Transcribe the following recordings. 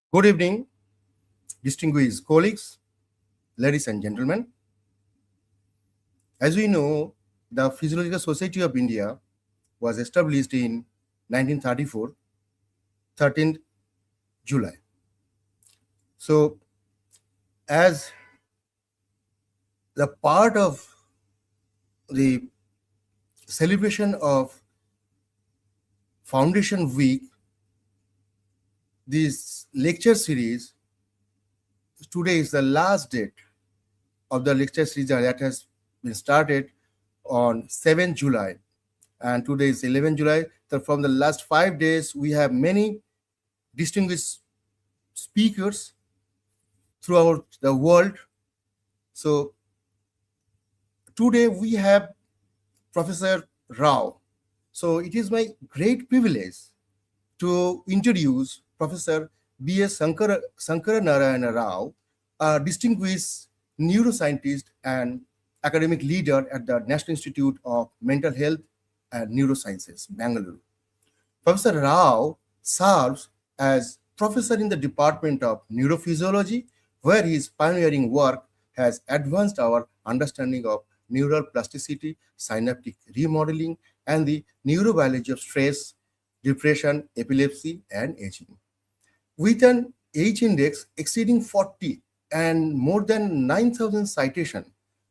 Good evening, distinguished colleagues, ladies and gentlemen. As we know, the Physiological Society of India was established in 1934, 13th July. So, as the part of the celebration of Foundation Week, this lecture series, today is the last date of the lecture series that has been started on 7th July. And today is 11th July. So from the last 5 days, we have many distinguished speakers throughout the world. So today we have Professor Rao. So it is my great privilege to introduce Professor B.S. Shankaranarayana Rao, a distinguished neuroscientist and academic leader at the National Institute of Mental Health and Neurosciences, Bengaluru. Professor Rao serves as professor in the Department of Neurophysiology, where his pioneering work has advanced our understanding of neural plasticity, synaptic remodeling, and the neurobiology of stress, depression, epilepsy, and aging. With an age index exceeding 40 and more than 9,000 citations,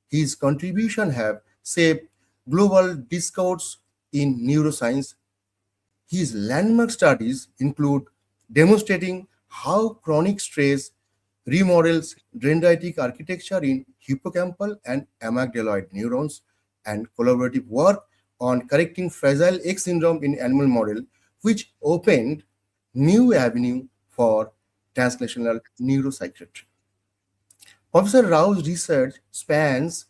his contributions have shaped global discourse in neuroscience. His landmark studies include demonstrating how chronic stress remodels dendritic architecture in hippocampal and amygdaloid neurons, and collaborative work on correcting Fragile X syndrome in animal model, which opened new avenue for translational neuropsychiatry. Professor Rao's research spans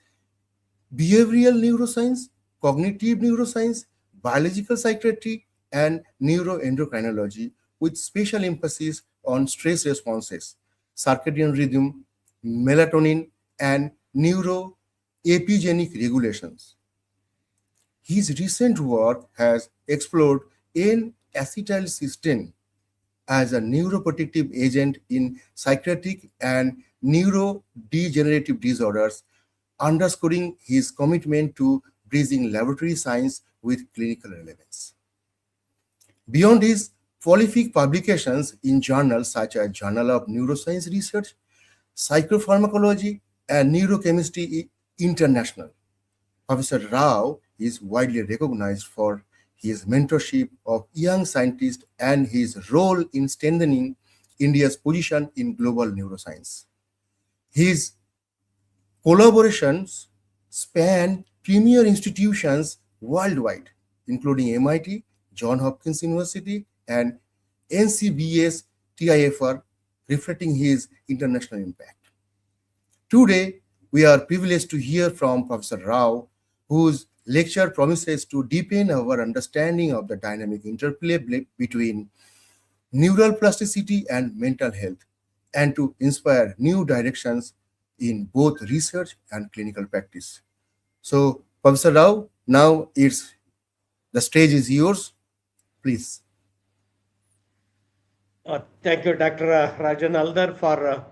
behavioral neuroscience, cognitive neuroscience, biological psychiatry, and neuroendocrinology, with special emphasis on stress responses, circadian rhythm, melatonin, and neuroepigenic regulations. His recent work has explored N-acetylcysteine as a neuroprotective agent in psychiatric and neurodegenerative disorders, underscoring his commitment to bridging laboratory science with clinical relevance. Beyond his prolific publications in journals such as Journal of Neuroscience Research, Psychopharmacology, and Neurochemistry International, Professor Rao is widely recognized for his mentorship of young scientists and his role in strengthening India's position in global neuroscience. His collaborations span premier institutions worldwide, including MIT, Johns Hopkins University, and NCBS TIFR, reflecting his international impact. Today, we are privileged to hear from Professor Rao, whose lecture promises to deepen our understanding of the dynamic interplay between neural plasticity and mental health, and to inspire new directions in both research and clinical practice. So, Professor Rao, now the stage is yours. Please. Thank you, Dr. Rajan Aldar, for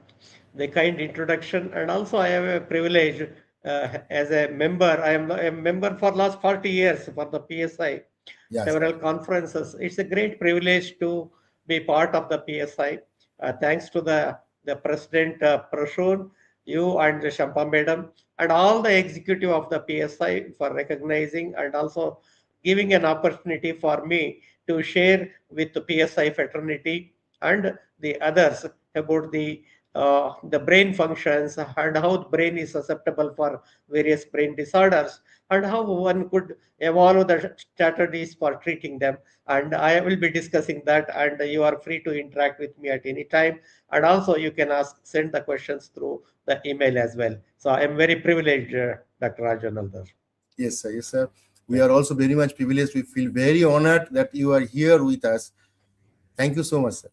the kind introduction. And also, I have a privilege as a member. I am a member for last 40 years for the PSI, Yes. several conferences. It's a great privilege to be part of the PSI. Thanks to the President Prashun, you and the Shampa Madam, and all the executive of the PSI for recognizing and also giving an opportunity for me to share with the PSI fraternity and the others about the brain functions and how the brain is susceptible for various brain disorders and how one could evolve the strategies for treating them. And I will be discussing that, and you are free to interact with me at any time. And also you can send the questions through the email as well. So I am very privileged, Dr. Rajan Aldar. Yes, sir. Yes, sir. We are also very much privileged. We feel very honored that you are here with us. Thank you so much, sir.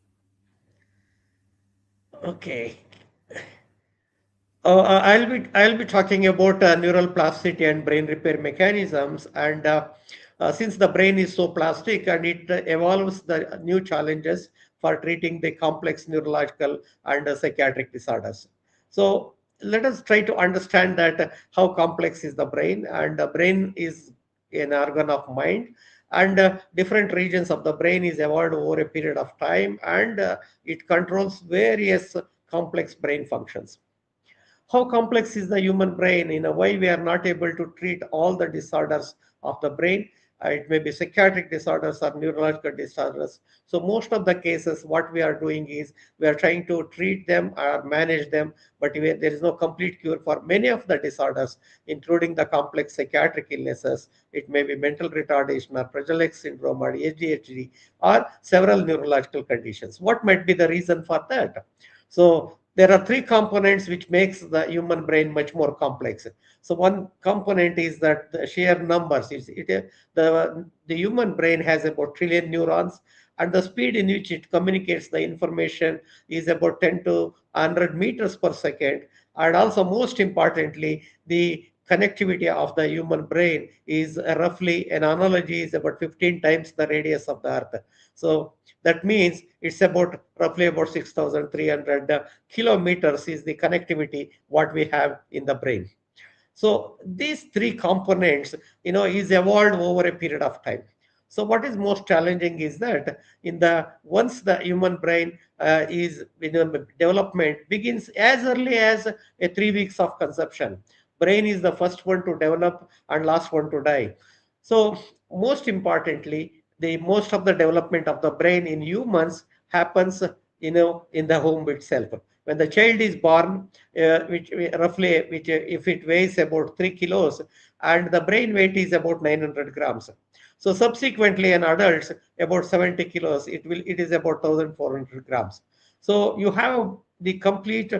Okay. I'll be talking about neural plasticity and brain repair mechanisms, and since the brain is so plastic and it evolves the new challenges for treating the complex neurological and psychiatric disorders. So let us try to understand that how complex is the brain, and the brain is an organ of mind, and different regions of the brain is evolved over a period of time, and it controls various complex brain functions. How complex is the human brain? In a way, we are not able to treat all the disorders of the brain. It may be psychiatric disorders or neurological disorders. So most of the cases, what we are doing is we are trying to treat them or manage them, but there is no complete cure for many of the disorders, including the complex psychiatric illnesses. It may be mental retardation or Fragile X syndrome or ADHD or several neurological conditions. What might be the reason for that? So there are three components which makes the human brain much more complex. So one component is that the sheer numbers. The human brain has about trillion neurons, and the speed in which it communicates the information is about 10 to 100 meters per second. And also, most importantly, the connectivity of the human brain is roughly, an analogy is about 15 times the radius of the earth. So that means it's about roughly about 6,300 kilometers is the connectivity what we have in the brain. So these three components, is evolved over a period of time. So what is most challenging is that in the once the human brain is development begins as early as a 3 weeks of conception. Brain is the first one to develop and last one to die. So most importantly, the most of the development of the brain in humans happens, in the home itself. When the child is born, which roughly, which if it weighs about 3 kilos, and the brain weight is about 900 grams. So subsequently, an adult about 70 kilos, it is about 1,400 grams. So you have the complete,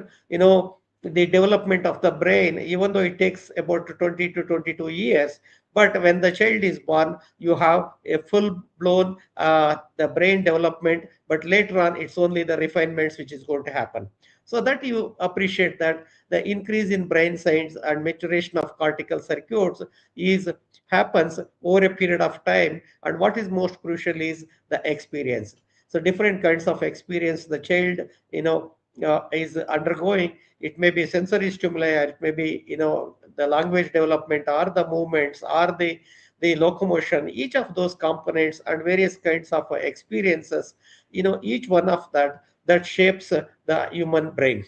the development of the brain, even though it takes about 20 to 22 years. But when the child is born, you have a full blown the brain development. But later on, it's only the refinements which is going to happen. So that you appreciate that the increase in brain science and maturation of cortical circuits is happens over a period of time. And what is most crucial is the experience. So different kinds of experience the child, is undergoing. It may be sensory stimuli, or it may be, the language development, or the movements, or the locomotion. Each of those components and various kinds of experiences, each one of that shapes the human brain.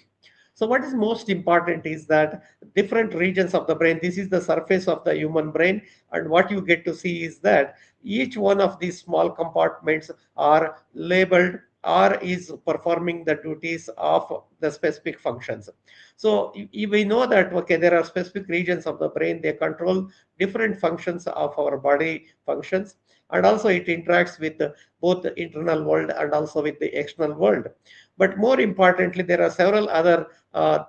So what is most important is that different regions of the brain, this is the surface of the human brain, and what you get to see is that each one of these small compartments are labeled or is performing the duties of the specific functions. So we know that, okay, there are specific regions of the brain, they control different functions of our body functions, and also it interacts with both the internal world and also with the external world. But more importantly, there are several other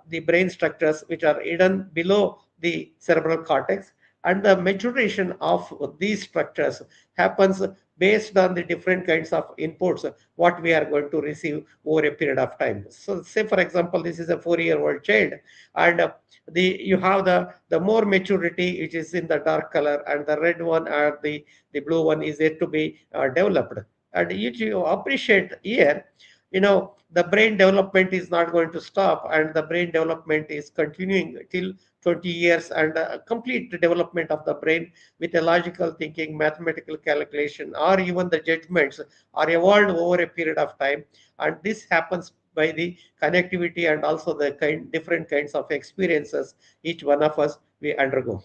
the brain structures which are hidden below the cerebral cortex, and the maturation of these structures happens based on the different kinds of inputs what we are going to receive over a period of time. So say for example, this is a 4-year-old child, and the you have the more maturity, which is in the dark color, and the red one or the blue one is yet to be developed. And you appreciate here, the brain development is not going to stop, and the brain development is continuing till 20 years, and complete development of the brain with a logical thinking, mathematical calculation, or even the judgments are evolved over a period of time. And this happens by the connectivity and also the different kinds of experiences each one of us we undergo.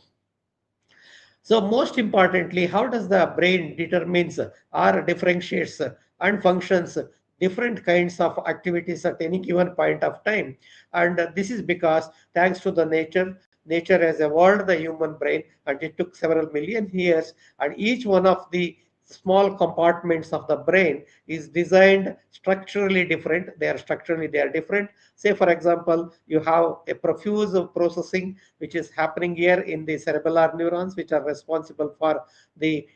So most importantly, how does the brain determines or differentiates and functions different kinds of activities at any given point of time? And this is because thanks to the nature has evolved the human brain, and it took several million years, and each one of the small compartments of the brain is designed structurally different. They are different. Say for example, you have a profuse processing which is happening here in the cerebellar neurons, which are responsible for the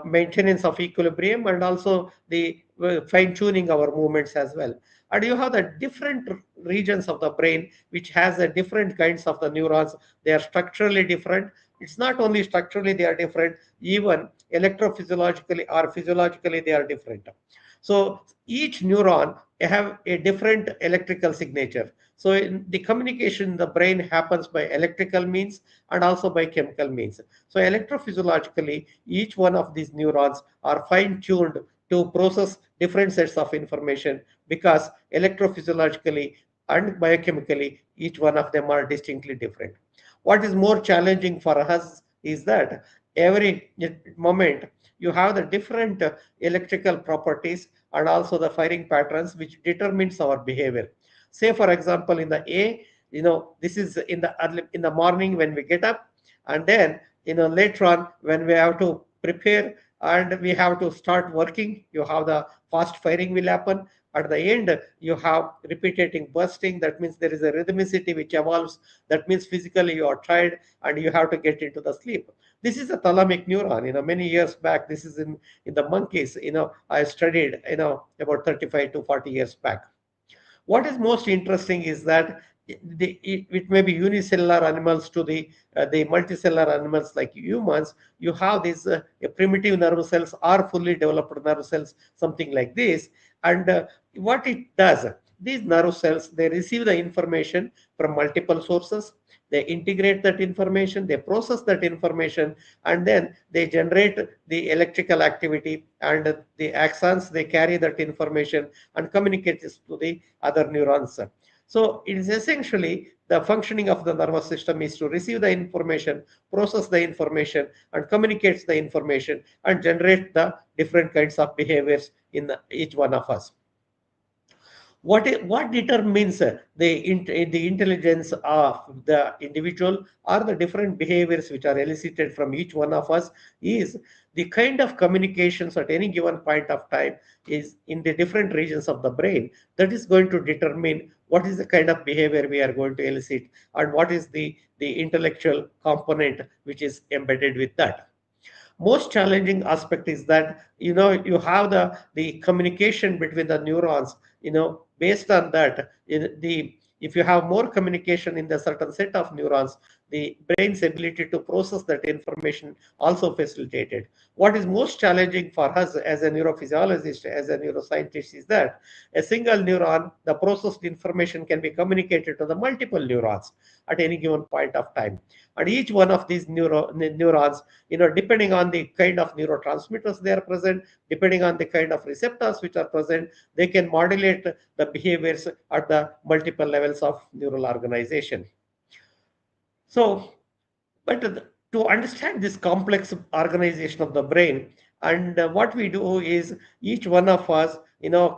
maintenance of equilibrium, and also the fine tuning our movements as well. And you have the different regions of the brain which has a different kinds of the neurons. They are structurally different, It's not only structurally they are different, even electrophysiologically or physiologically they are different. So each neuron have a different electrical signature. So in the communication in the brain happens by electrical means and also by chemical means. So electrophysiologically, each one of these neurons are fine tuned to process different sets of information, because electrophysiologically and biochemically each one of them are distinctly different. What is more challenging for us is that every moment you have the different electrical properties and also the firing patterns which determines our behavior. Say for example, in the A, this is in the in the morning when we get up, and then later on when we have to prepare and we have to start working, you have the fast firing will happen. At the end, you have repeating bursting. That means there is a rhythmicity which evolves. That means physically you are tired and you have to get into the sleep. This is a thalamic neuron. Many years back, this is in the monkeys. I studied. About 35 to 40 years back. What is most interesting is that it may be unicellular animals to the multicellular animals like humans. You have these primitive nerve cells or fully developed nerve cells, something like this. And what it does, these nerve cells, they receive the information from multiple sources. They integrate that information, they process that information, and then they generate the electrical activity, and the axons, they carry that information and communicate this to the other neurons. So it is essentially the functioning of the nervous system is to receive the information, process the information, and communicates the information and generate the different kinds of behaviors in each one of us. What determines the intelligence of the individual, or the different behaviors which are elicited from each one of us, is the kind of communications at any given point of time is in the different regions of the brain. That is going to determine what is the kind of behavior we are going to elicit, and what is the intellectual component which is embedded with that. Most challenging aspect is that you have the communication between the neurons. Based on that, the if you have more communication in the certain set of neurons, the brain's ability to process that information also facilitated. What is most challenging for us as a neurophysiologist, as a neuroscientist, is that a single neuron, the processed information can be communicated to the multiple neurons at any given point of time. And each one of these neurons, depending on the kind of neurotransmitters they are present, depending on the kind of receptors which are present, they can modulate the behaviors at the multiple levels of neural organization. So, but to understand this complex organization of the brain, and what we do is each one of us,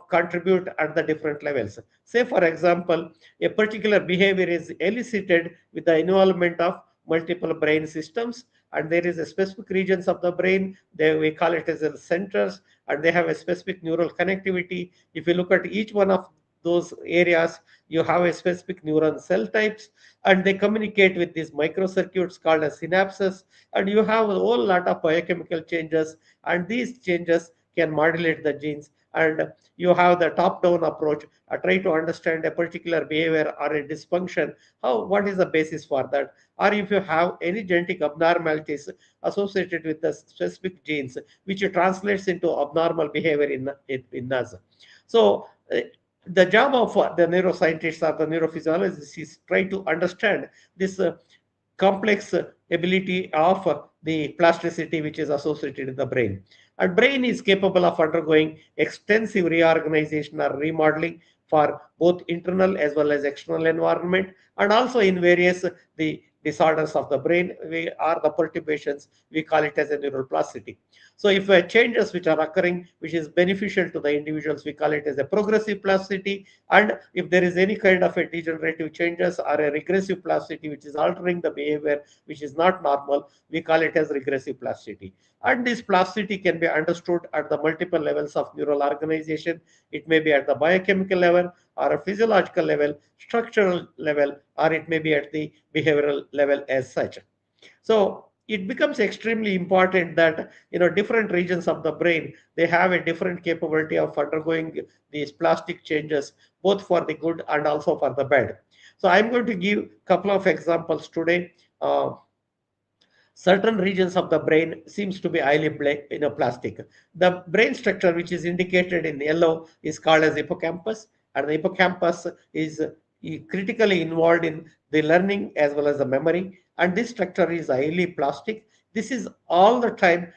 contribute at the different levels. Say, for example, a particular behavior is elicited with the involvement of multiple brain systems, and there is a specific regions of the brain. We call it as the centers, and they have a specific neural connectivity. If you look at each one of those areas, you have a specific neuron cell types, and they communicate with these microcircuits called as synapses, and you have a whole lot of biochemical changes, and these changes can modulate the genes. And you have the top down approach, try to understand a particular behavior or a dysfunction, what is the basis for that, or if you have any genetic abnormalities associated with the specific genes which translates into abnormal behavior in us. So the job of the neuroscientists or the neurophysiologists is try to understand this complex ability of the plasticity which is associated in the brain. And brain is capable of undergoing extensive reorganization or remodeling for both internal as well as external environment, and also in various the disorders of the brain, we are the perturbations, we call it as a neuroplasticity. So if changes which are occurring which is beneficial to the individuals, we call it as a progressive plasticity. And if there is any kind of a degenerative changes or a regressive plasticity which is altering the behavior which is not normal, we call it as regressive plasticity. And this plasticity can be understood at the multiple levels of neural organization. It may be at the biochemical level, or a physiological level, structural level, or it may be at the behavioral level as such. So it becomes extremely important that different regions of the brain, they have a different capability of undergoing these plastic changes, both for the good and also for the bad. So I'm going to give a couple of examples today. certain regions of the brain seems to be highly plastic. The brain structure which is indicated in yellow is called as hippocampus, and the hippocampus is critically involved in the learning as well as the memory, and this structure is highly plastic. This is all the time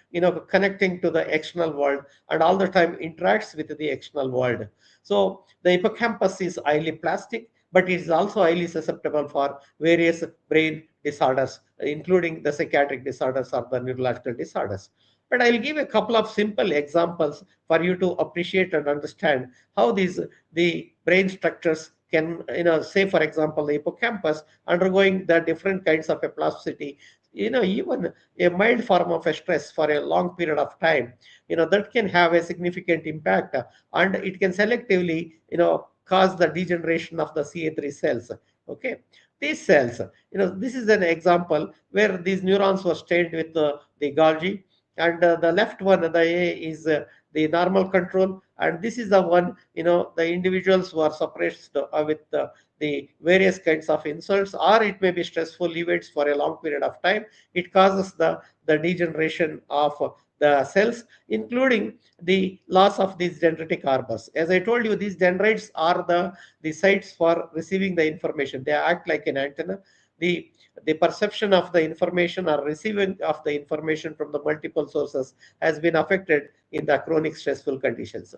connecting to the external world, and all the time interacts with the external world. So the hippocampus is highly plastic, but it is also highly susceptible for various brain disorders, including the psychiatric disorders or the neurological disorders. But I'll give a couple of simple examples for you to appreciate and understand how these the brain structures can, say for example, the hippocampus undergoing the different kinds of a plasticity. Even a mild form of a stress for a long period of time, that can have a significant impact, and it can selectively, cause the degeneration of the CA3 cells. Okay, these cells, this is an example where these neurons were stained with the Golgi, and the left one, the A, is the normal control, and this is the one, the individuals who are suppressed with the various kinds of insults, or it may be stressful events for a long period of time. It causes the degeneration of the cells, including the loss of these dendritic arbors. As I told you, these dendrites are the sites for receiving the information. They act like an antenna. The perception of the information or receiving of the information from the multiple sources has been affected in the chronic stressful conditions.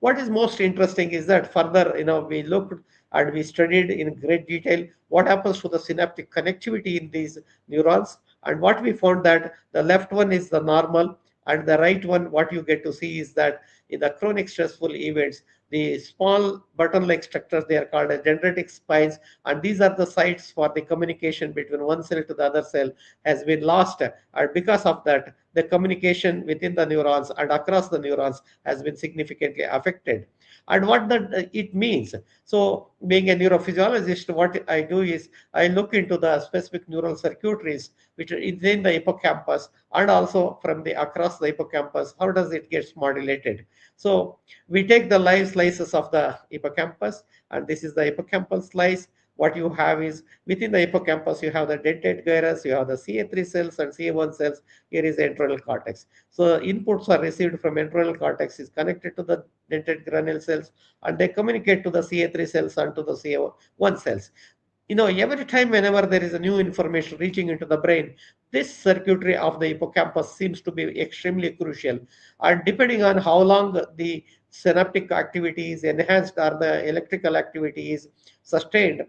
What is most interesting is that further, we looked and we studied in great detail what happens to the synaptic connectivity in these neurons, and what we found that the left one is the normal, and the right one, what you get to see is that in the chronic stressful events, the small button-like structures, they are called as dendritic spines, and these are the sites for the communication between one cell to the other cell has been lost, and because of that, the communication within the neurons and across the neurons has been significantly affected. And what that it means. So, being a neurophysiologist, what I do is I look into the specific neural circuitries which are within the hippocampus, and also from the across the hippocampus, how does it get modulated. So we take the live slices of the hippocampus, and this is the hippocampal slice. What you have is within the hippocampus, you have the dentate gyrus, you have the CA3 cells and CA1 cells. Here is the entorhinal cortex. So inputs are received from entorhinal cortex, is connected to the dentate granule cells, and they communicate to the CA3 cells and to the CA1 cells. Every time whenever there is a new information reaching into the brain, this circuitry of the hippocampus seems to be extremely crucial. And depending on how long the synaptic activity is enhanced or the electrical activity is sustained,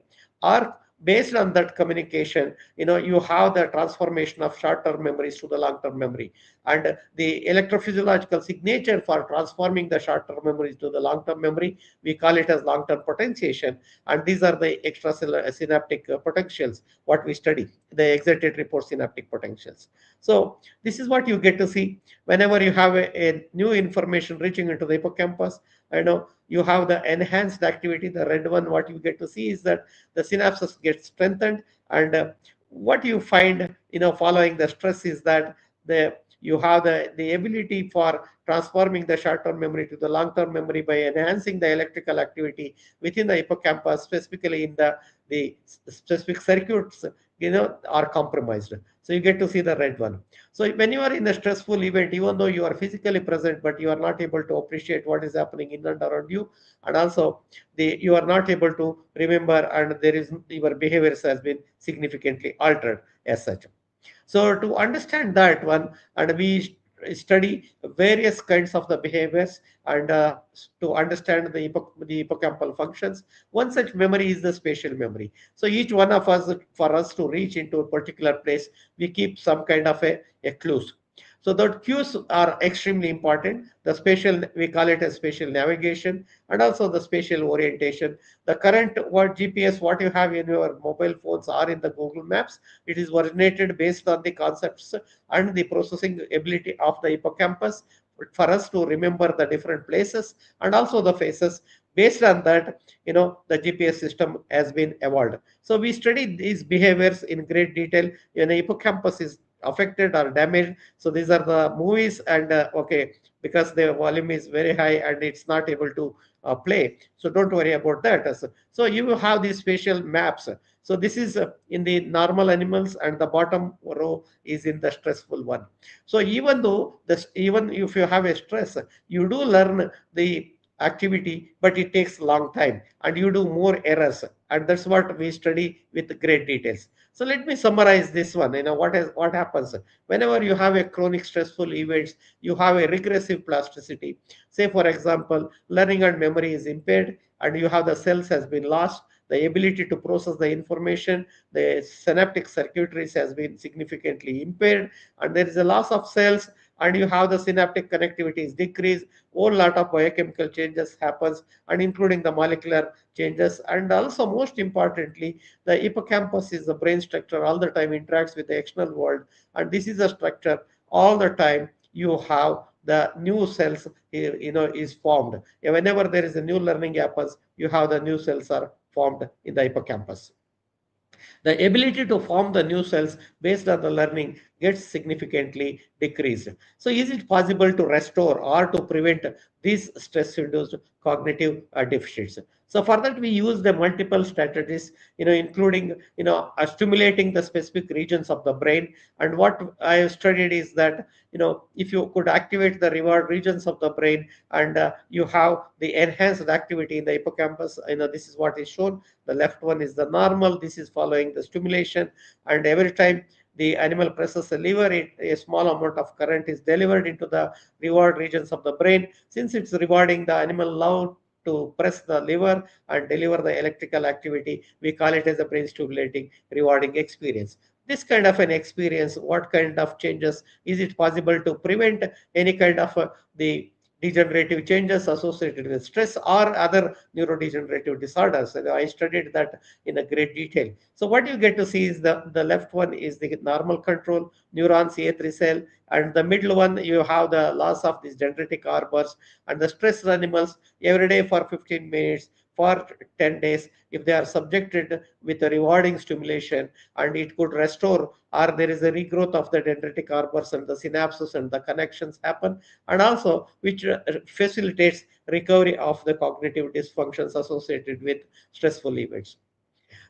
or based on that communication, you have the transformation of short-term memories to the long-term memory. And the electrophysiological signature for transforming the short-term memories to the long-term memory, we call it as long-term potentiation. And these are the extracellular synaptic potentials, what we study, the excitatory postsynaptic potentials. So this is what you get to see whenever you have a new information reaching into the hippocampus. You have the enhanced activity. The red one, what you get to see is that the synapses get strengthened, and what you find, following the stress is that you have the ability for transforming the short-term memory to the long-term memory by enhancing the electrical activity within the hippocampus, specifically in the specific circuits, are compromised. So you get to see the red one. So when you are in a stressful event, even though you are physically present, but you are not able to appreciate what is happening in and around you, and also you are not able to remember, and there is your behaviors has been significantly altered as such. So to understand that one, and we study various kinds of the behaviors, and to understand the hippocampal functions. One such memory is the spatial memory. So each one of us, for us to reach into a particular place, we keep some kind of a clues. So the cues are extremely important. The spatial, we call it a spatial navigation, and also the spatial orientation. The current what GPS, what you have in your mobile phones or in the Google Maps, it is originated based on the concepts and the processing ability of the hippocampus for us to remember the different places and also the faces. Based on that, the GPS system has been evolved. So we study these behaviors in great detail. Hippocampus is affected or damaged. So these are the movies, and okay, because the volume is very high and it's not able to play. So don't worry about that. So you will have these spatial maps. So this is in the normal animals, and the bottom row is in the stressful one. So even though this, even if you have a stress, you do learn the activity, but it takes long time and you do more errors. And that's what we study with great details. So let me summarize this one. What happens whenever you have a chronic stressful events, you have a regressive plasticity. Say for example, learning and memory is impaired, and you have the cells has been lost, the ability to process the information, the synaptic circuitries has been significantly impaired, and there is a loss of cells, and you have the synaptic connectivity is decreased. Whole lot of biochemical changes happens, and including the molecular changes. And also most importantly, the hippocampus is the brain structure all the time interacts with the external world, and this is a structure all the time you have the new cells is formed. Whenever there is a new learning happens, you have the new cells are formed in the hippocampus. The ability to form the new cells based on the learning gets significantly decreased. So, is it possible to restore or to prevent these stress induced cognitive deficits? So, for that, we use the multiple strategies, including, stimulating the specific regions of the brain. And what I have studied is that, if you could activate the reward regions of the brain, and you have the enhanced activity in the hippocampus, this is what is shown. The left one is the normal. This is following the stimulation, and every time the animal presses a lever, a small amount of current is delivered into the reward regions of the brain. Since it's rewarding the animal love to press the lever and deliver the electrical activity, we call it as a brain stimulating rewarding experience. This kind of an experience, what kind of changes is it possible to prevent any kind of the degenerative changes associated with stress or other neurodegenerative disorders? And I studied that in a great detail. So what you get to see is the left one is the normal control, neurons, A3 cell, and the middle one, you have the loss of these dendritic arbors, and the stress animals every day for 15 minutes for 10 days, if they are subjected with a rewarding stimulation, and it could restore, or there is a regrowth of the dendritic arbors and the synapses and the connections happen, and also which facilitates recovery of the cognitive dysfunctions associated with stressful events.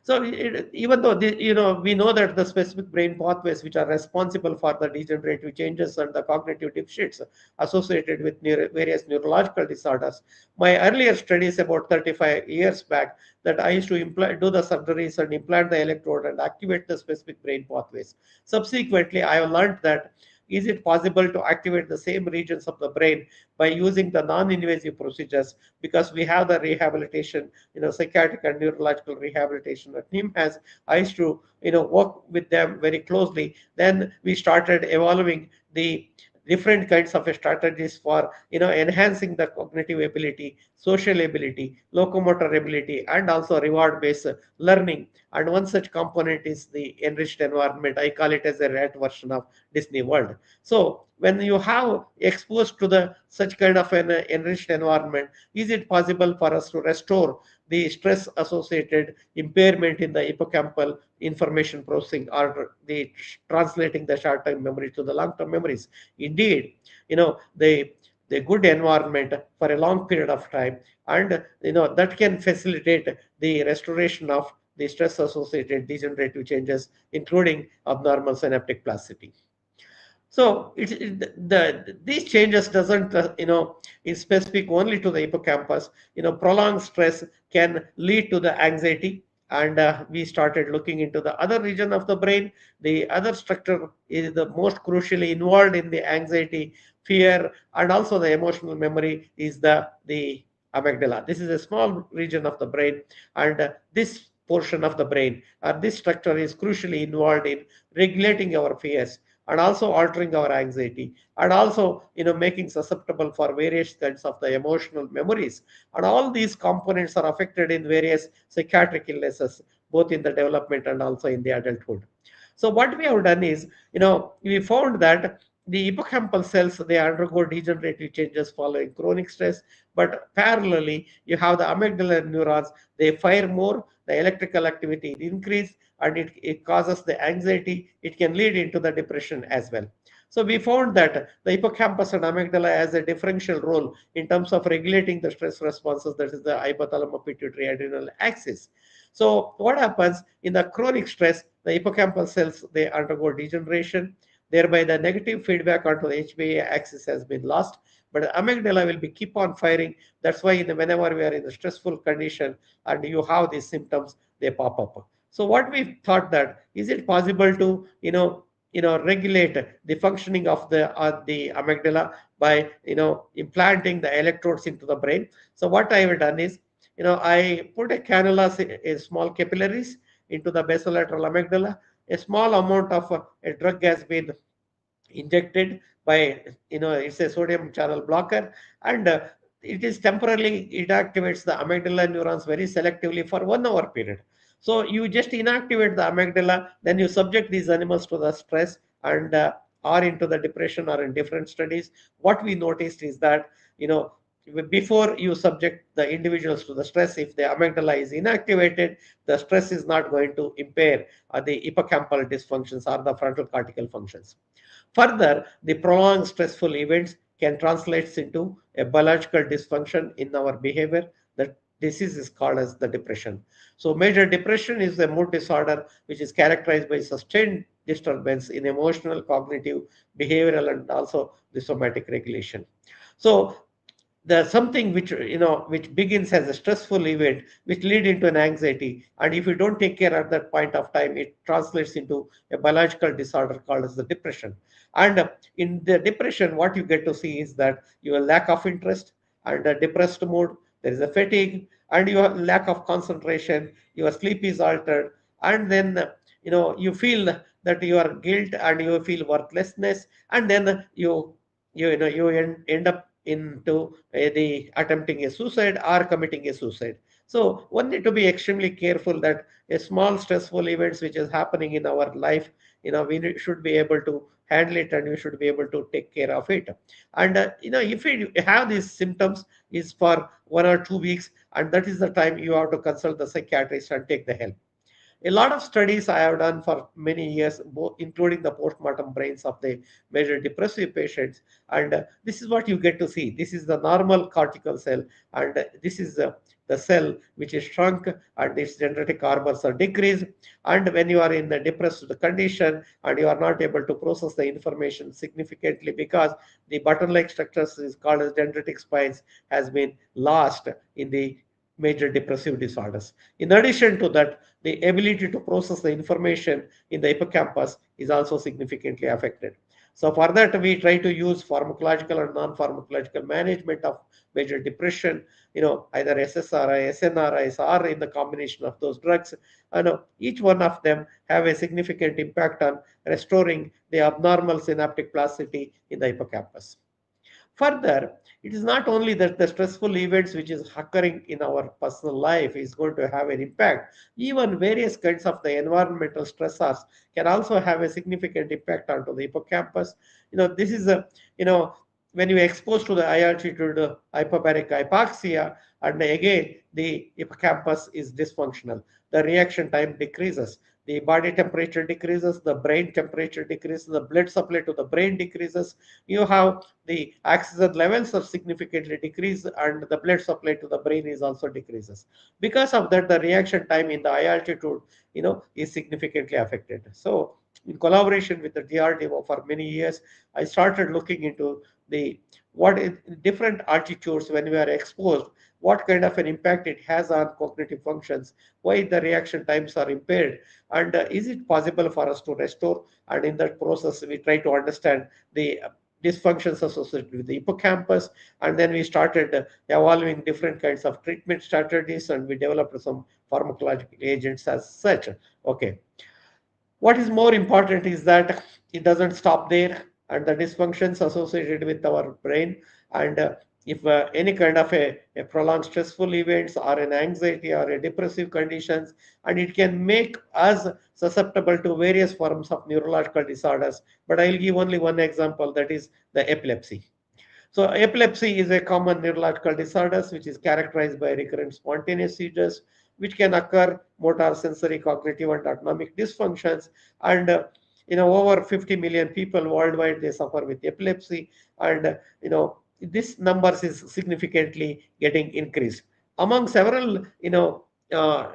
So even though we know that the specific brain pathways which are responsible for the degenerative changes and the cognitive deficits associated with various neurological disorders, my earlier studies about 35 years back, that I used to do the surgeries and implant the electrode and activate the specific brain pathways. Subsequently, I have learned that is it possible to activate the same regions of the brain by using the non-invasive procedures, because we have the rehabilitation, psychiatric and neurological rehabilitation at NIMHANS. I used to, work with them very closely. Then we started evolving the different kinds of strategies for, enhancing the cognitive ability, social ability, locomotor ability, and also reward-based learning. And one such component is the enriched environment. I call it as a rat version of Disney World. So when you have exposed to the such kind of an enriched environment, is it possible for us to restore the stress associated impairment in the hippocampal information processing, or the translating the short term memory to the long term memories? Indeed, the good environment for a long period of time, and that can facilitate the restoration of the stress associated degenerative changes, including abnormal synaptic plasticity. So these changes doesn't is specific only to the hippocampus. Prolonged stress can lead to the anxiety, and we started looking into the other region of the brain. The other structure is the most crucially involved in the anxiety, fear, and also the emotional memory is the amygdala. This is a small region of the brain, and this portion of the brain, this structure is crucially involved in regulating our fears, and also altering our anxiety, and also making susceptible for various kinds of the emotional memories. And all these components are affected in various psychiatric illnesses, both in the development and also in the adulthood. So what we have done is, we found that the hippocampal cells, they undergo degenerative changes following chronic stress, but parallelly you have the amygdala neurons, they fire more, the electrical activity increase, and it causes the anxiety. It can lead into the depression as well. So we found that the hippocampus and amygdala has a differential role in terms of regulating the stress responses, that is the hypothalamus pituitary adrenal axis. So what happens in the chronic stress, the hippocampal cells, they undergo degeneration, thereby the negative feedback onto the HPA axis has been lost, but the amygdala will be keep on firing. That's why whenever we are in a stressful condition and you have these symptoms, they pop up. So what we thought, that is it possible to regulate the functioning of the amygdala by implanting the electrodes into the brain. So what I have done is, I put a cannula, a small capillaries into the basolateral amygdala. A small amount of a drug has been injected by, it's a sodium channel blocker, and it is temporarily, it activates the amygdala neurons very selectively for 1 hour period. So you just inactivate the amygdala, then you subject these animals to the stress, and or into the depression, or in different studies what we noticed is that, before you subject the individuals to the stress, if the amygdala is inactivated, the stress is not going to impair the hippocampal dysfunctions or the frontal cortical functions. Further, the prolonged stressful events can translate into a biological dysfunction in our behavior. The disease is called as the depression. So, major depression is a mood disorder which is characterized by sustained disturbance in emotional, cognitive, behavioral, and also the somatic regulation. So, there's something which begins as a stressful event which lead into an anxiety, and if you don't take care at that point of time, it translates into a biological disorder called as the depression. And in the depression, what you get to see is that your lack of interest and a depressed mood, there is a fatigue, and your lack of concentration, your sleep is altered, and then you feel that you are guilt and you feel worthlessness, and then you end up into the attempting a suicide or committing a suicide. So one need to be extremely careful that a small stressful events which is happening in our life, should be able to handle it, and we should be able to take care of it. And if you have these symptoms is for 1 or 2 weeks, and that is the time you have to consult the psychiatrist and take the help. A lot of studies I have done for many years, both including the postmortem brains of the major depressive patients, and this is what you get to see. This is the normal cortical cell, and this is the cell which is shrunk, and its dendritic arbors are decreased. And when you are in the depressed condition, and you are not able to process the information significantly because the button-like structures is called as dendritic spines has been lost in the major depressive disorders. In addition to that, the ability to process the information in the hippocampus is also significantly affected. So for that, we try to use pharmacological and non-pharmacological management of major depression, either SSRI, SNRIs, or in the combination of those drugs. Each one of them have a significant impact on restoring the abnormal synaptic plasticity in the hippocampus. Further, it is not only that the stressful events which is occurring in our personal life is going to have an impact. Even various kinds of the environmental stressors can also have a significant impact onto the hippocampus. This is when you expose to the high altitude hyperbaric hypoxia, and again the hippocampus is dysfunctional. The reaction time decreases, the body temperature decreases, the brain temperature decreases, the blood supply to the brain decreases. You have the oxygen levels are significantly decreased, and the blood supply to the brain is also decreases. Because of that, the reaction time in the high altitude, is significantly affected. So in collaboration with the DRDO for many years, I started looking into the what is different altitudes when we are exposed, what kind of an impact it has on cognitive functions, why the reaction times are impaired, and is it possible for us to restore. And in that process, we try to understand the dysfunctions associated with the hippocampus, and then we started evolving different kinds of treatment strategies, and we developed some pharmacological agents as such. Okay, what is more important is that it doesn't stop there, and the dysfunctions associated with our brain, and if any kind of a prolonged stressful events or an anxiety or a depressive conditions, and it can make us susceptible to various forms of neurological disorders. But I'll give only one example, that is the epilepsy. So epilepsy is a common neurological disorder which is characterized by recurrent spontaneous seizures, which can occur motor, sensory, cognitive, and autonomic dysfunctions. And over 50 million people worldwide, they suffer with epilepsy. And this numbers is significantly getting increased. Among several uh,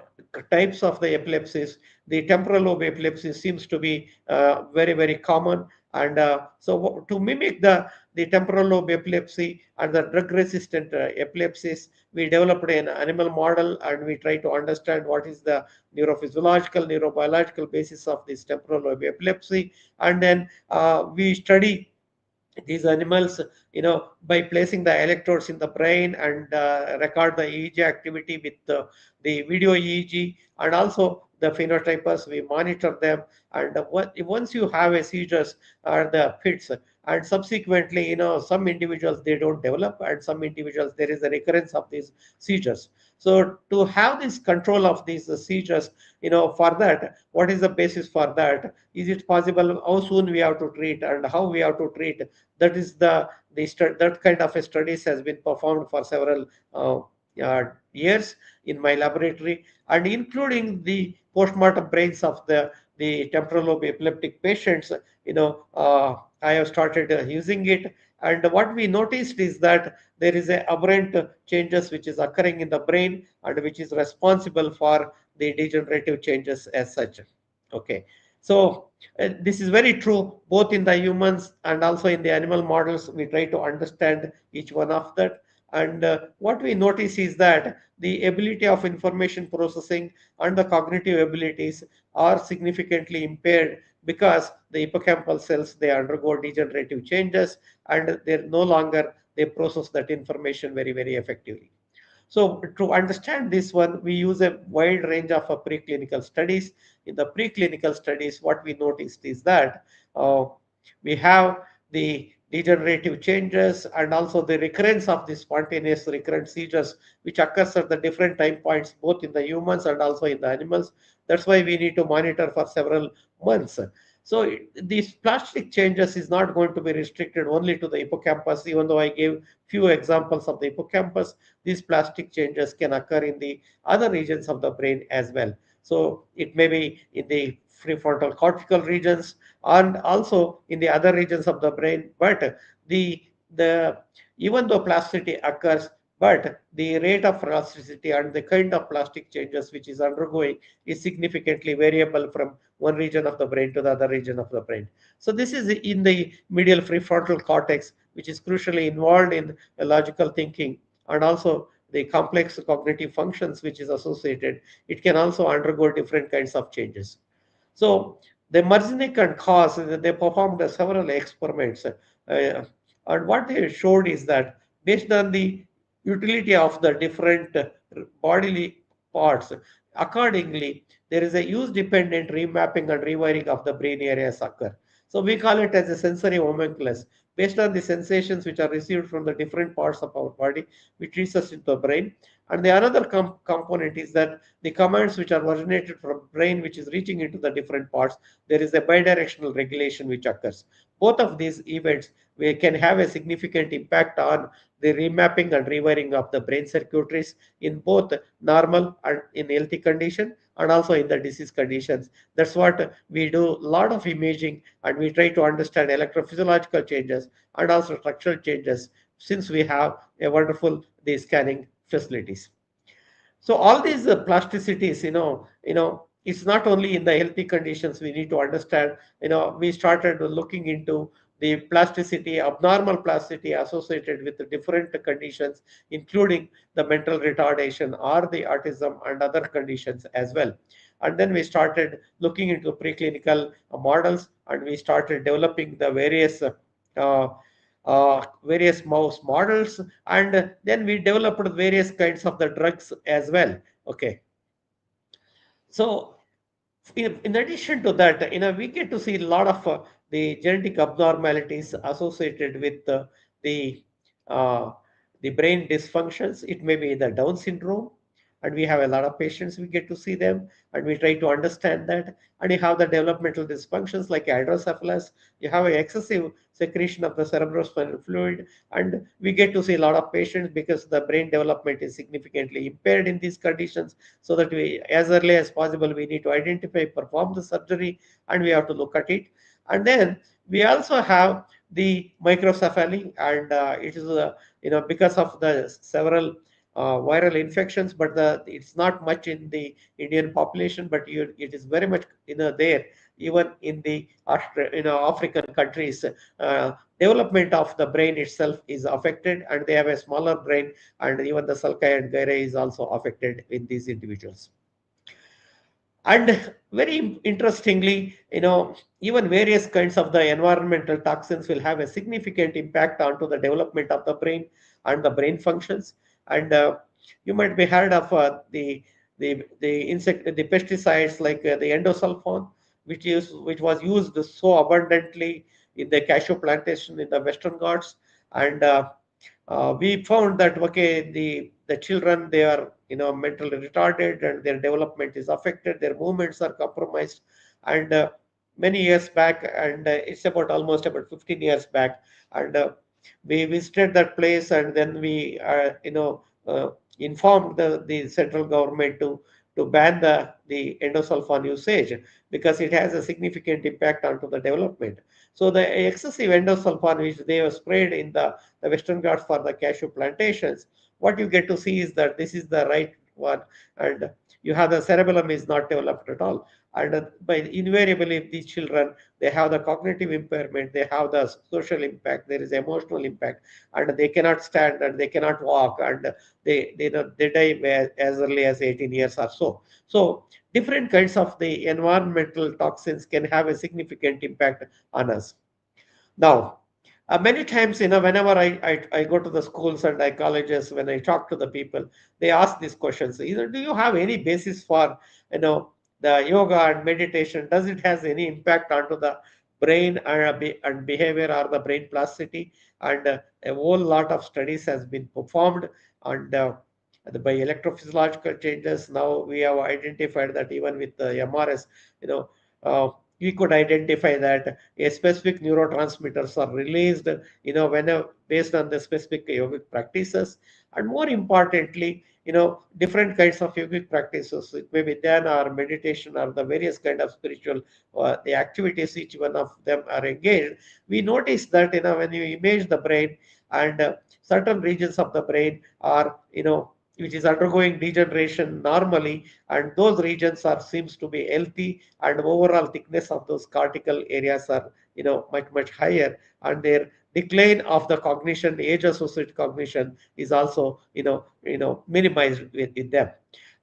types of the epilepsies, the temporal lobe epilepsy seems to be very, very common. And so to mimic the temporal lobe epilepsy and the drug resistant epilepsies, we developed an animal model, and we try to understand what is the neurophysiological, neurobiological basis of this temporal lobe epilepsy. And then we study these animals, by placing the electrodes in the brain and record the EEG activity with the video EEG, and also the phenotypers, we monitor them. And once you have a seizures or the fits, and subsequently, some individuals they don't develop, and some individuals there is a recurrence of these seizures. So to have this control of these seizures, for that, what is the basis for that? Is it possible? How soon we have to treat, and how we have to treat? That is that kind of a studies has been performed for several years in my laboratory, and including the postmortem brains of the temporal lobe epileptic patients. I have started using it, and what we noticed is that there is a aberrant changes which is occurring in the brain, and which is responsible for the degenerative changes as such. Okay, so this is very true both in the humans and also in the animal models. We try to understand each one of that. And what we notice is that the ability of information processing and the cognitive abilities are significantly impaired, because the hippocampal cells they undergo degenerative changes, and they're no longer they process that information very, very effectively. So to understand this one, we use a wide range of preclinical studies. In the preclinical studies, what we noticed is that uh, we have the degenerative changes, and also the recurrence of the spontaneous recurrent seizures, which occurs at the different time points, both in the humans and also in the animals. That's why we need to monitor for several months. So these plastic changes is not going to be restricted only to the hippocampus. Even though I gave few examples of the hippocampus, these plastic changes can occur in the other regions of the brain as well. So it may be in the prefrontal cortical regions, and also in the other regions of the brain. But the the even though plasticity occurs, but the rate of plasticity and the kind of plastic changes which is undergoing is significantly variable from one region of the brain to the other region of the brain. So this is in the medial prefrontal cortex, which is crucially involved in logical thinking, and also the complex cognitive functions which is associated. It can also undergo different kinds of changes. So the Merznick and Kos, they performed several experiments. And what they showed is that based on the utility of the different bodily parts, accordingly, there is a use-dependent remapping and rewiring of the brain areas occur. So we call it as a sensory homunculus. Based on the sensations which are received from the different parts of our body, which reaches us into the brain. And the another component is that the commands which are originated from brain, which is reaching into the different parts, there is a bidirectional regulation which occurs. Both of these events we can have a significant impact on the remapping and rewiring of the brain circuitries in both normal and in healthy condition, and also in the disease conditions. That's what we do a lot of imaging, and we try to understand electrophysiological changes and also structural changes, since we have a wonderful the scanning facilities. So all these plasticities, it's not only in the healthy conditions we need to understand. We started looking into the plasticity, abnormal plasticity associated with the different conditions, including the mental retardation or the autism and other conditions as well. And then we started looking into preclinical models, and we started developing the various mouse models, and then we developed various kinds of the drugs as well. Okay, so in addition to that, we get to see a lot of the genetic abnormalities associated with the uh, the brain dysfunctions. It may be the Down syndrome, and we have a lot of patients, we get to see them, and we try to understand that. And you have the developmental dysfunctions like hydrocephalus, you have an excessive secretion of the cerebrospinal fluid, and we get to see a lot of patients because the brain development is significantly impaired in these conditions. So that we, as early as possible, we need to identify, perform the surgery, and we have to look at it. And then we also have the microcephaly, and it is because of the several viral infections, but it's not much in the Indian population, but it is very much there, even in the African countries. Development of the brain itself is affected, and they have a smaller brain, and even the sulci and gyri is also affected in these individuals. And very interestingly, even various kinds of the environmental toxins will have a significant impact onto the development of the brain and the brain functions. And you might be heard of the pesticides like the endosulfan, which was used so abundantly in the cashew plantation in the Western Ghats. And we found that, okay, the children, they are mentally retarded, and their development is affected, their movements are compromised. And many years back, and it's about almost about 15 years back, and we visited that place, and then we informed the central government to ban the endosulfan usage, because it has a significant impact onto the development. So the excessive endosulfan which they have sprayed in the Western Ghats for the cashew plantations, what you get to see is that this is the right one, and you have the cerebellum is not developed at all. And by invariably, these children, they have the cognitive impairment, they have the social impact, there is emotional impact, and they cannot stand and they cannot walk, and they die as early as 18 years or so. So different kinds of the environmental toxins can have a significant impact on us. Now, many times, whenever I go to the schools and colleges, when I talk to the people, they ask these questions. Either, do you have any basis for, the yoga and meditation? Does it has any impact onto the brain and behavior, or the brain plasticity? And a whole lot of studies has been performed, and by electrophysiological changes. Now we have identified that even with the MRS, you know, we could identify that a specific neurotransmitters are released, whenever based on the specific yogic practices. And more importantly, different kinds of yogic practices, it may be dhyana or meditation or the various kind of spiritual the activities, each one of them are engaged. We notice that, when you image the brain, and certain regions of the brain are, which is undergoing degeneration normally, and those regions are seems to be healthy, and overall thickness of those cortical areas are, much higher, and their decline of the cognition, age associated cognition, is also, minimized with them.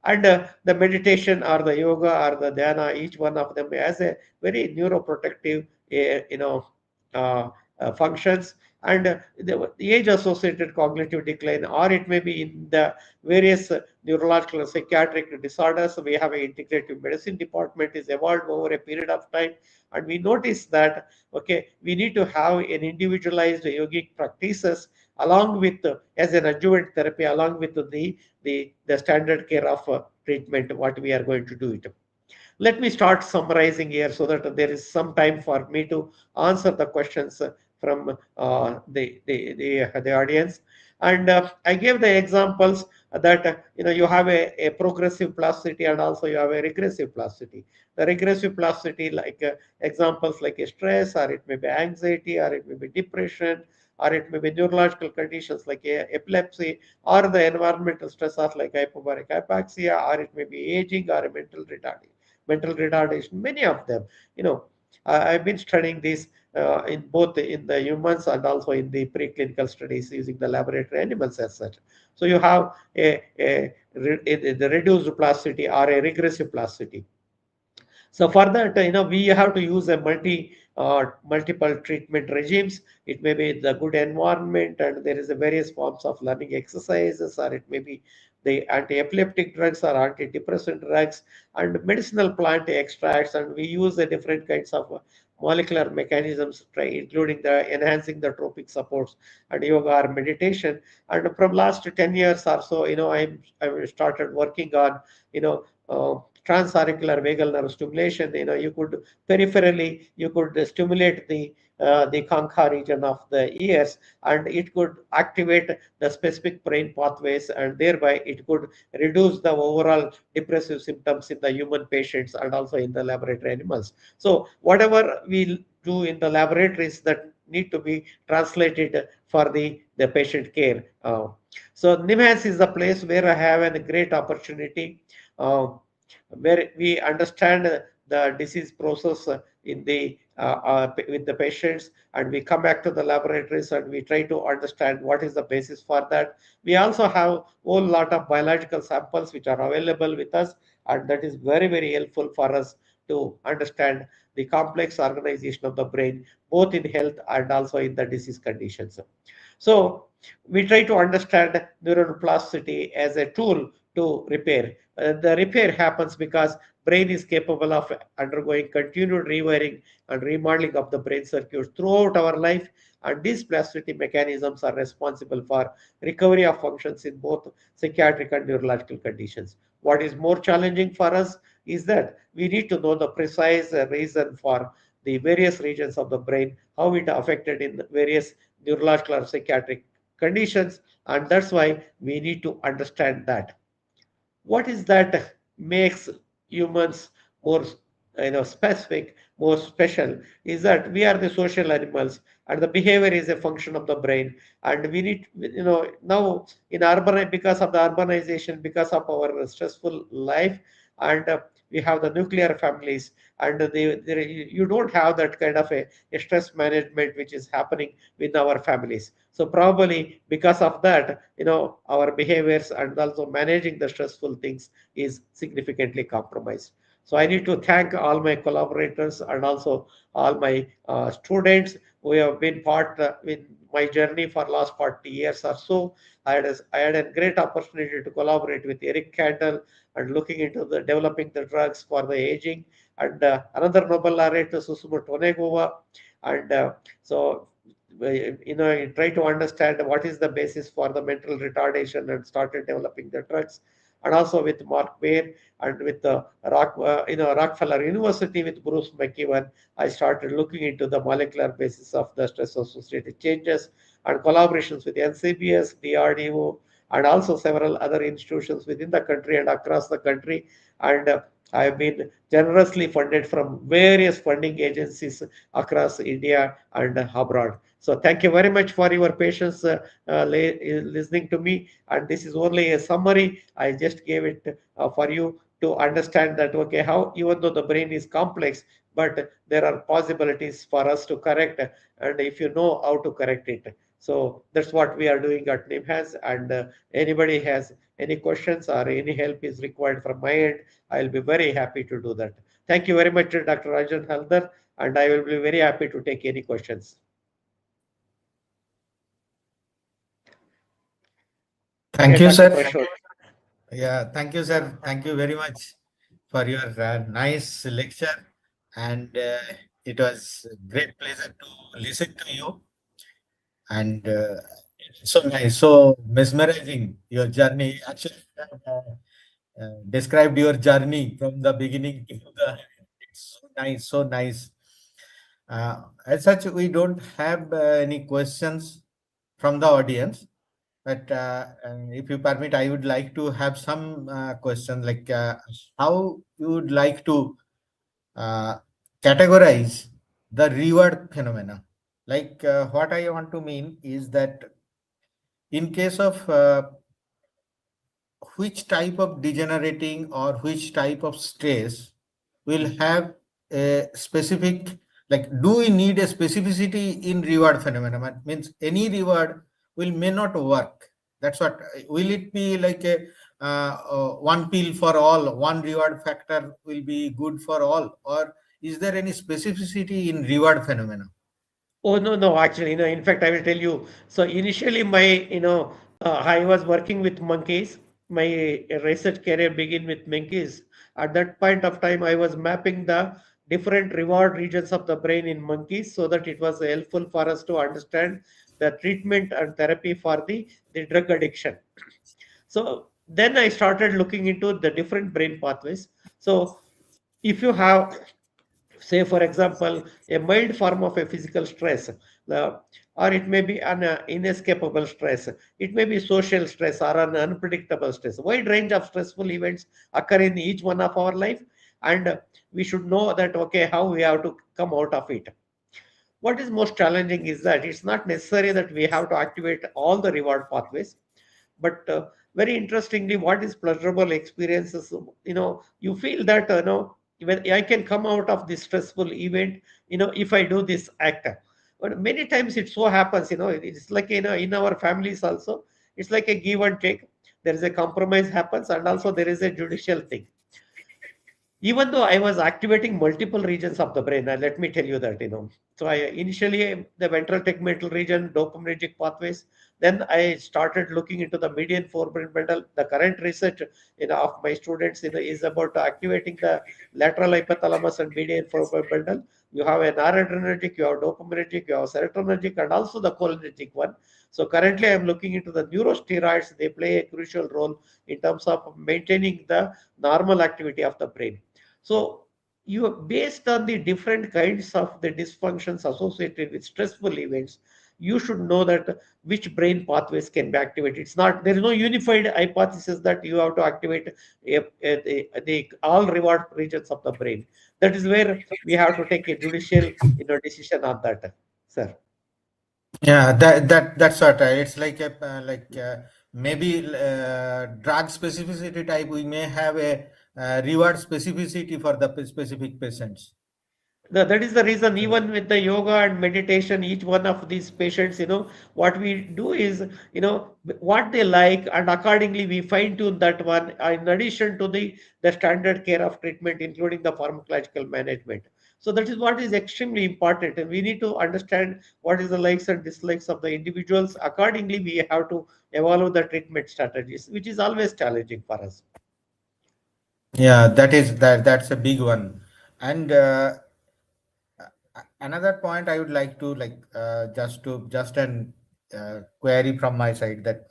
And the meditation or the yoga or the dhyana, each one of them has a very neuroprotective uh, functions. And the age associated cognitive decline, or it may be in the various neurological and psychiatric disorders. We have an integrative medicine department is evolved over a period of time, and we notice that, okay, we need to have an individualized yogic practices along with as an adjuvant therapy, along with the standard care of treatment, what we are going to do it. Let me start summarizing here so that there is some time for me to answer the questions from the audience. And I gave the examples that you have a progressive plasticity, and also you have a regressive plasticity. The regressive plasticity, like examples like stress, or it may be anxiety, or it may be depression, or it may be neurological conditions like epilepsy, or the environmental stressors like hypobaric hypoxia, or it may be aging, or a mental retardation, many of them. I've been studying this in both in the humans and also in the preclinical studies using the laboratory animals as such. So you have the reduced plasticity or a regressive plasticity. So for that, we have to use a multiple treatment regimes. It may be the good environment, and there is a various forms of learning exercises, or it may be the anti-epileptic drugs or antidepressant drugs and medicinal plant extracts, and we use the different kinds of molecular mechanisms, including the enhancing the tropic supports and yoga or meditation. And from last 10 years or so, I started working on, transauricular vagal nerve stimulation. You could peripherally, you could stimulate the concha region of the ears, and it could activate the specific brain pathways, and thereby it could reduce the overall depressive symptoms in the human patients and also in the laboratory animals. So whatever we do in the laboratories that need to be translated for the patient care. So NIMHANS is the place where I have a great opportunity, uh, where we understand the disease process in with the patients, and we come back to the laboratories and we try to understand what is the basis for that. We also have a whole lot of biological samples which are available with us, and that is very, very helpful for us to understand the complex organization of the brain, both in health and also in the disease conditions. So we try to understand neuroplasticity as a tool to repair. The repair happens because brain is capable of undergoing continued rewiring and remodeling of the brain circuits throughout our life, and these plasticity mechanisms are responsible for recovery of functions in both psychiatric and neurological conditions. What is more challenging for us is that we need to know the precise reason for the various regions of the brain, how it affected in various neurological or psychiatric conditions, and that's why we need to understand that. What is that makes humans more, specific, more special, is that we are the social animals, and the behavior is a function of the brain. And we need, now in urban, because of the urbanization, because of our stressful life, and we have the nuclear families, and you don't have that kind of a stress management which is happening with our families. So probably because of that, our behaviors and also managing the stressful things is significantly compromised. So I need to thank all my collaborators and also all my students who have been part in my journey for last 40 years or so. I had a great opportunity to collaborate with Eric Kandel and looking into the developing the drugs for the aging, and another Nobel laureate, Susumu Tonegova. And so I try to understand what is the basis for the mental retardation and started developing the drugs. And also with Mark Baer and with the Rockefeller University with Bruce McEwen, I started looking into the molecular basis of the stress associated changes, and collaborations with NCBS, DRDO, and also several other institutions within the country and across the country. And I have been generously funded from various funding agencies across India and abroad. So thank you very much for your patience listening to me. And this is only a summary. I just gave it for you to understand that, okay, how even though the brain is complex, but there are possibilities for us to correct, and if you know how to correct it. So that's what we are doing at NIMHANS. And anybody has any questions or any help is required from my end, I'll be very happy to do that. Thank you very much, Dr. Rajan Haldar, and I will be very happy to take any questions. Thank Okay, you, Dr. sir. Prashant. Yeah, thank you, sir. Thank you very much for your nice lecture, and it was a great pleasure to listen to you. And so nice, so mesmerizing your journey. Actually, described your journey from the beginning to the end. It's so nice, so nice. As such, we don't have any questions from the audience. But if you permit, I would like to have some questions like how you would like to uh, categorize the reward phenomena. Like what I want to mean is that in case of which type of degenerating or which type of stress will have a specific, like do we need a specificity in reward phenomenon? Means any reward will may not work. That's what, will it be like a one pill for all, one reward factor will be good for all, or is there any specificity in reward phenomena? Oh, no, no, actually, in fact, I will tell you. So initially, I was working with monkeys. my research career began with monkeys. At that point of time, I was mapping the different reward regions of the brain in monkeys so that it was helpful for us to understand the treatment and therapy for the drug addiction. So then I started looking into the different brain pathways. So if you have, say for example, a mild form of a physical stress, the, or it may be an inescapable stress, it may be social stress or an unpredictable stress, wide range of stressful events occur in each one of our life, and we should know that okay, how we have to come out of it. What is most challenging is that it's not necessary that we have to activate all the reward pathways, but very interestingly, what is pleasurable experiences, you feel that when I can come out of this stressful event, if I do this act. But many times it so happens, it's like in our families also, it's like a give and take. There is a compromise happens, and also there is a judicial thing. Even though I was activating multiple regions of the brain, let me tell you that, So I initially the ventral tegmental region, dopaminergic pathways. Then I started looking into the median forebrain bundle. The current research, of my students, is about activating the lateral hypothalamus and median forebrain bundle. You have a noradrenergic, you have dopaminergic, you have serotonergic, and also the cholinergic one. So currently, I'm looking into the neurosteroids. They play a crucial role in terms of maintaining the normal activity of the brain. So you based on the different kinds of the dysfunctions associated with stressful events, you should know that which brain pathways can be activated. It's not there is no unified hypothesis that you have to activate the all reward regions of the brain. That is where we have to take a judicial decision on that, sir. Yeah, that's what it's like a maybe drug specificity type. We may have a reward specificity for the specific patients. That is the reason, So, even with the yoga and meditation, each one of these patients, what we do is, what they like, and accordingly we fine tune that one in addition to the standard care of treatment, including the pharmacological management. So that is what is extremely important. And we need to understand what is the likes and dislikes of the individuals. Accordingly, we have to evolve the treatment strategies, which is always challenging for us. yeah, that's a big one. And another point I would like to just an query from my side, that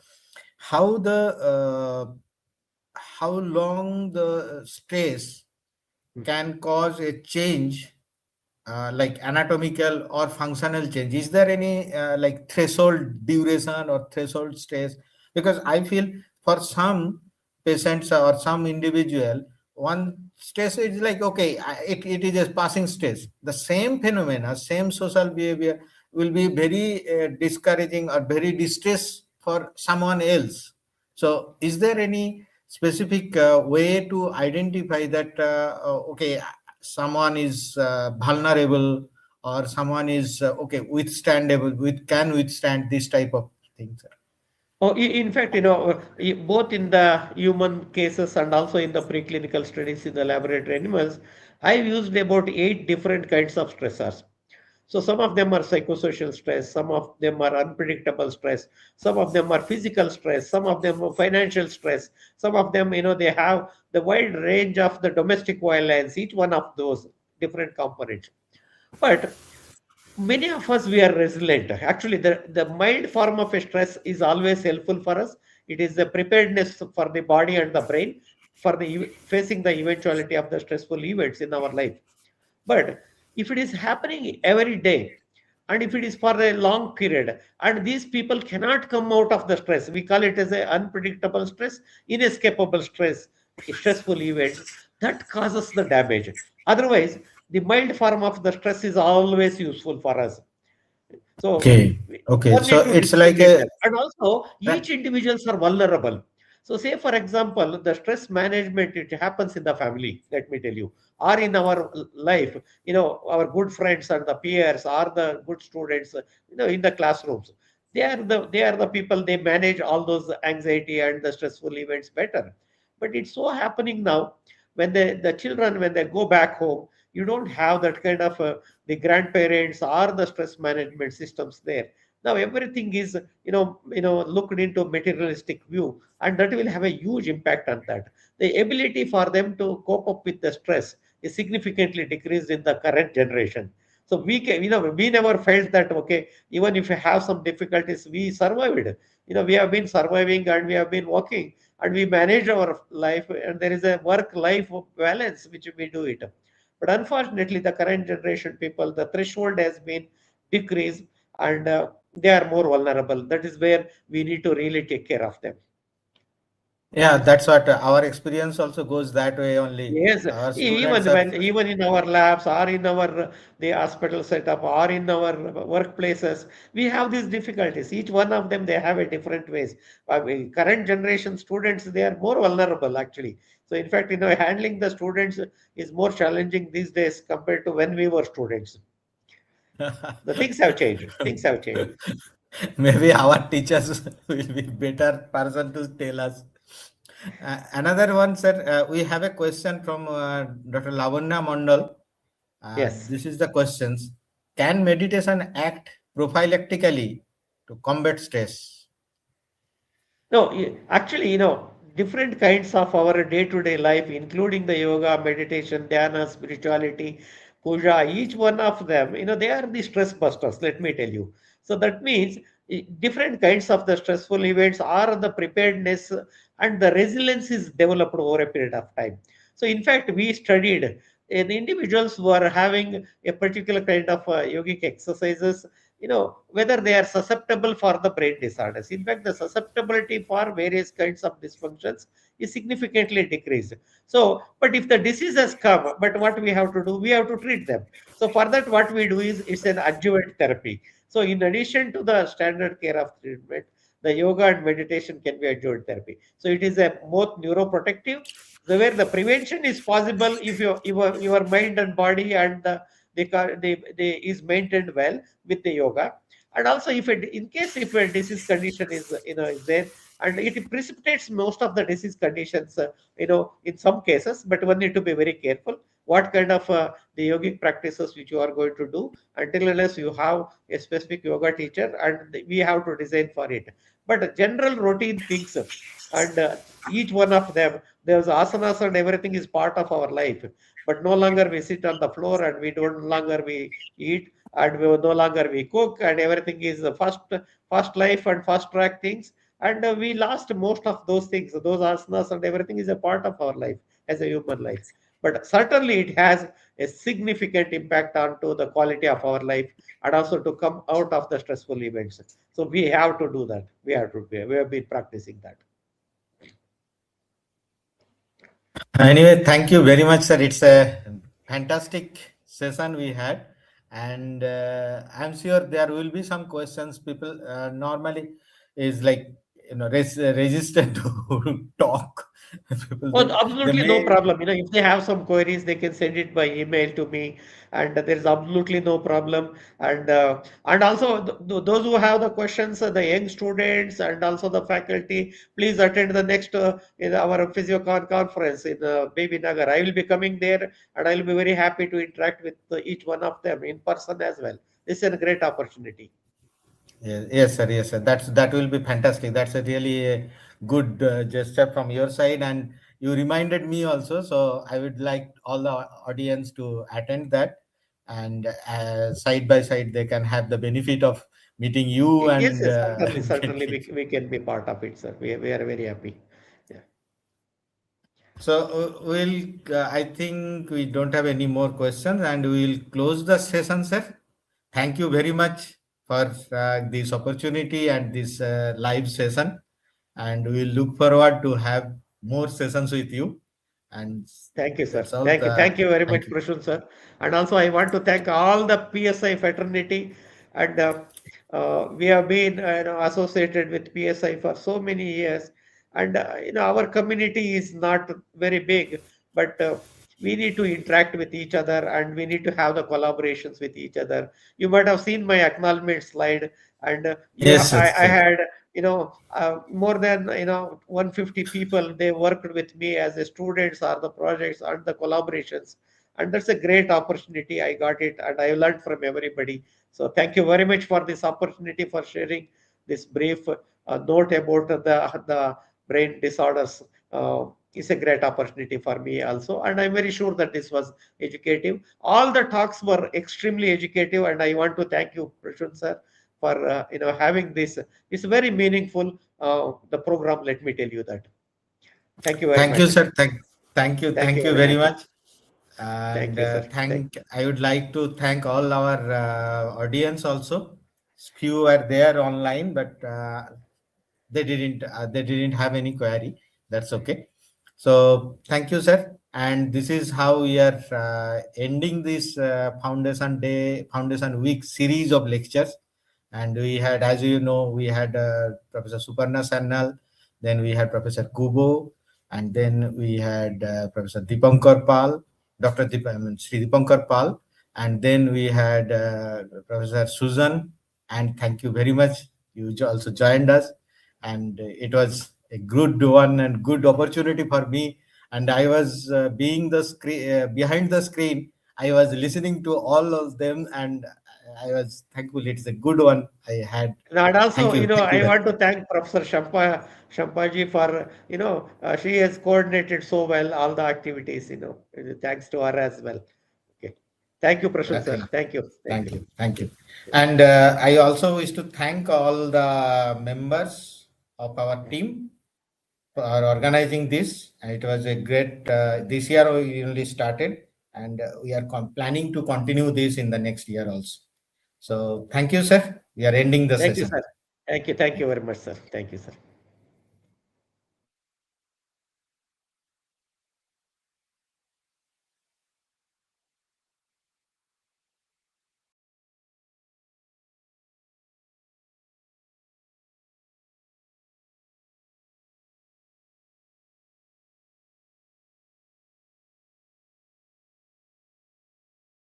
how the how long the stress can cause a change, like anatomical or functional change. Is there any threshold duration or threshold stress? Because I feel for some patients or some individual, one stress is like okay, it is a passing stress. The same phenomena, same social behavior will be very discouraging or very distress for someone else. So is there any specific way to identify that okay, someone is vulnerable, or someone is okay, withstandable, with can withstand this type of things? Oh, in fact, both in the human cases and also in the preclinical studies in the laboratory animals, I've used about 8 different kinds of stressors. So some of them are psychosocial stress, some of them are unpredictable stress, some of them are physical stress, some of them are financial stress, some of them, they have the wide range of the domestic violence, each one of those different components. But many of us, we are resilient. Actually, the mild form of a stress is always helpful for us. It is the preparedness for the body and the brain for facing the eventuality of the stressful events in our life. But if it is happening every day, and if it is for a long period, and these people cannot come out of the stress, we call it as a unpredictable stress, inescapable stress, stressful events, that causes the damage. Otherwise, the mild form of the stress is always useful for us. So Okay, okay, one so need to it's like discriminate a them. And also, each individuals are vulnerable. So say, for example, the stress management, it happens in the family, let me tell you, or in our life, our good friends and the peers are the good students, in the classrooms. They are the people, they manage all those anxiety and the stressful events better. But it's so happening now, when the children, when they go back home, you don't have that kind of the grandparents or the stress management systems there. Now everything is, looked into materialistic view, and that will have a huge impact on that. The ability for them to cope up with the stress is significantly decreased in the current generation. So we can, we never felt that, okay, even if we have some difficulties, we survived. We have been surviving and we have been working and we manage our life, and there is a work life balance which we do it. But unfortunately, the current generation people, the threshold has been decreased, and they are more vulnerable. That is where we need to really take care of them. Yeah, that's what our experience also goes that way only. Yes, Our even students are. even in our labs or in our the hospital setup or in our workplaces, we have these difficulties. Each one of them, they have a different ways. I mean, current generation students, they are more vulnerable actually. So in fact, handling the students is more challenging these days compared to when we were students. The things have changed. Things have changed. Maybe our teachers will be better person to tell us. Another one, sir, we have a question from Dr. Lavanya Mandal. Yes. This is the questions. Can meditation act prophylactically to combat stress? No, actually, different kinds of our day-to-day life, including the yoga, meditation, dhyana, spirituality, puja, each one of them, they are the stress busters, let me tell you. So that means different kinds of the stressful events are the preparedness and the resilience is developed over a period of time. So in fact, we studied the individuals who are having a particular kind of yogic exercises, whether they are susceptible for the brain disorders. In fact, the susceptibility for various kinds of dysfunctions is significantly decreased. So, but if the disease has come, but what we have to do, we have to treat them. So for that, what we do is it's an adjuvant therapy. So in addition to the standard care of treatment, the yoga and meditation can be adjuvant therapy. So it is a both neuroprotective, where the prevention is possible if your mind and body and they is maintained well with the yoga. And also, if it in case if a disease condition is is there, and it precipitates most of the disease conditions, in some cases, but one need to be very careful what kind of the yogic practices which you are going to do, until unless you have a specific yoga teacher, and we have to design for it. But general routine things, and each one of them, there's asanas and everything is part of our life. But no longer we sit on the floor, and we don't longer we eat, and we no longer we cook, and everything is the first life and fast track things, and we lost most of those things. Those asanas and everything is a part of our life as a human life. But certainly it has a significant impact onto the quality of our life, and also to come out of the stressful events. So we have to do that. We have been practicing that. Anyway, thank you very much, sir. It's a fantastic session we had, and I'm sure there will be some questions. People normally is like resistant to talk. People Oh, they absolutely no may. problem. If they have some queries, they can send it by email to me, and there is absolutely no problem. And also those who have the questions, the young students and also the faculty, please attend the next in our PhysioCon conference in Baby Nagar. I will be coming there, and I will be very happy to interact with each one of them in person as well. This is a great opportunity. Yes, sir. Yes, sir. That will be fantastic. That's a really good gesture from your side, and you reminded me also. So I would like all the audience to attend that, and side by side they can have the benefit of meeting you Yes, and yes, certainly, certainly getting. we can be part of it, sir. We are very happy. Yeah. So I think we don't have any more questions, and we'll close the session, sir. Thank you very much for this opportunity and this live session, and we'll look forward to have more sessions with you. And Thank you, sir. that's all. Thank you. Thank you very much, Thank you. Prashun, sir. And also, I want to thank all the PSI fraternity. And we have been associated with PSI for so many years. And our community is not very big, but we need to interact with each other, and we need to have the collaborations with each other. You might have seen my acknowledgement slide, and Yes, yes, I sir. had more than 150 people. They worked with me as the students or the projects and the collaborations, and that's a great opportunity. I got it, and I learned from everybody. So thank you very much for this opportunity, for sharing this brief note about the brain disorders. It's a great opportunity for me also, and I'm very sure that this was educative. All the talks were extremely educative, and I want to thank you, Prashant sir, for having this. It's very meaningful. The program. Let me tell you that. Thank you very Thank you, much. sir. Thank you Thank you very very much. much. Thank And you, sir. I would like to thank all our audience also. Few are there online, but they didn't have any query. That's okay. So thank you, sir. And this is how we are ending this Foundation Week series of lectures. And we had, as you know, we had Professor Suparna Sannal, then we had Professor Kubo, and then we had Professor Dipankar Pal, Sri Dipankar Pal, and then we had Professor Susan. And thank you very much. You also joined us, and it was a good one and good opportunity for me. And I was being the screen behind the screen. I was listening to all of them, and I was thankful. It's a good one I had. And also, Thank you I very want to thank Professor Shampaji for, she has coordinated so well all the activities, thanks to her as well. Okay. Thank you, Prashant sir. much. Thank you. Thank you. Thank you. And I also wish to thank all the members of our team for organizing this. And it was a great, this year we only started, and we are planning to continue this in the next year also. So thank you, sir. We are ending the Thank you, session. sir. Thank you. Thank you very much, sir. Thank you, sir.